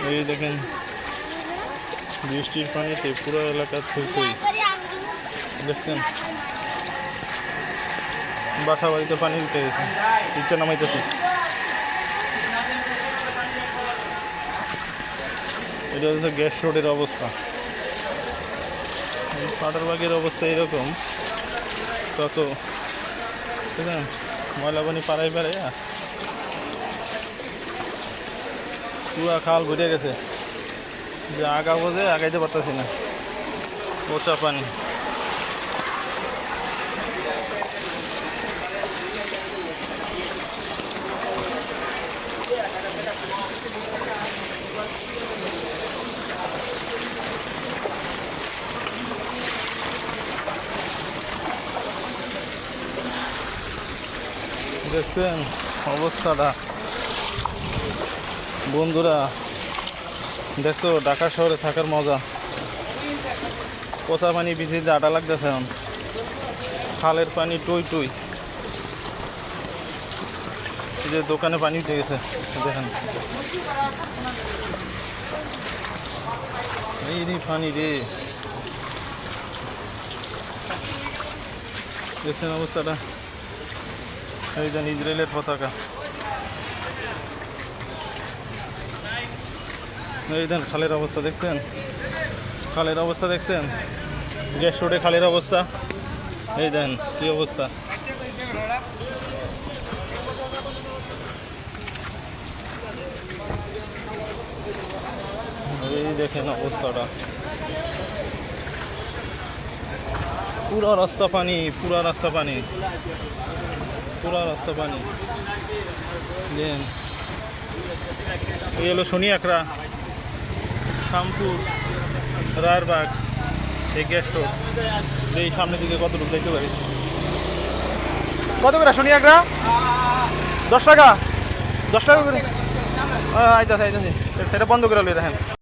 এই দেখেন বৃষ্টির পানিতে পুরো এলাকা থই দেখছেন। বাসা বাড়িতে পানি উঠে গেছে, নিচে নামাইতেছে। এটা হচ্ছে গ্যাস রোডের অবস্থা। পাটারবাগের অবস্থা এরকম, তত বুঝলেন ময়লা পানি পাড়াই পুরা খাল ভরে গেছে, যে আগা বোঝে আগাইতে পারতেছি না, পচা পানি। দেখছেন অবস্থাটা বন্ধুরা, দেখছো ঢাকা শহরে থাকার মজা। পচা পানি বিচিতে আটা লাগতেছে এখন, খালের পানি টই টই। এই যে দোকানে পানি উঠে গেছে দেখেন, এই রে পানি রে, দেখছেন অবস্থাটা। এই যে ইসরায়েলের পতাকা, এই দেন খালের অবস্থা দেখছেন, খালের অবস্থা দেখছেন, গ্যাস রোডে খালের অবস্থা। এই দেন কি অবস্থা, এই দেখেন অবস্থাটা, পুরা রাস্তা পানি, পুরা রাস্তা পানি, পুরা রাস্তা পানি। দেন এই হলো শনি আকরা, শামপুর, রায়েরবাগ, এই গ্যাস রোড। এই সামনের দিকে কতটুকু দেখতে পারি, কত করে শনি আকরা? 10 টাকা, 10 টাকা করে। আচ্ছা আচ্ছা, সেটা বন্ধ করে দেখেন।